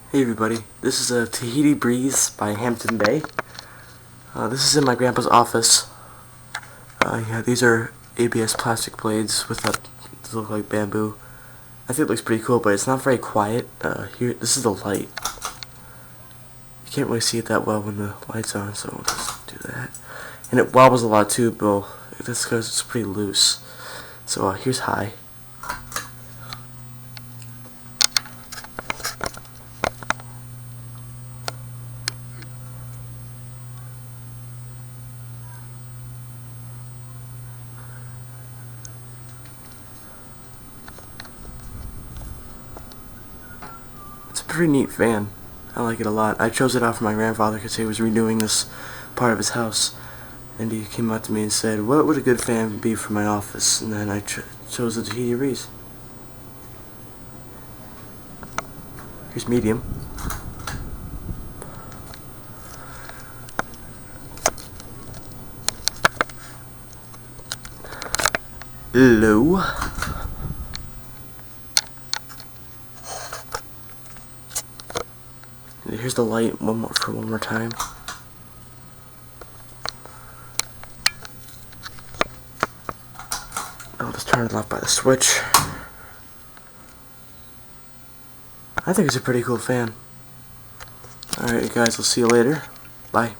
Hey everybody, this is a Tahiti breeze by Hampton Bay. This is in my grandpa's office. Yeah, these are ABS plastic blades with that. These look like bamboo. I think it looks pretty cool, but it's not very quiet. Here, this is the light. You can't really see it that well when the light's on, so we'll just do that. And it wobbles a lot too, but that's because it's pretty loose. So here's high. It's a pretty neat fan. I like it a lot. I chose it out for my grandfather because he was renewing this part of his house. And he came up to me and said, what would a good fan be for my office? And then I chose the Tahiti breeze. Here's medium. Low. And here's the light one more time. I'll just turn it off by the switch. I think it's a pretty cool fan. Alright guys, I'll see you later. Bye.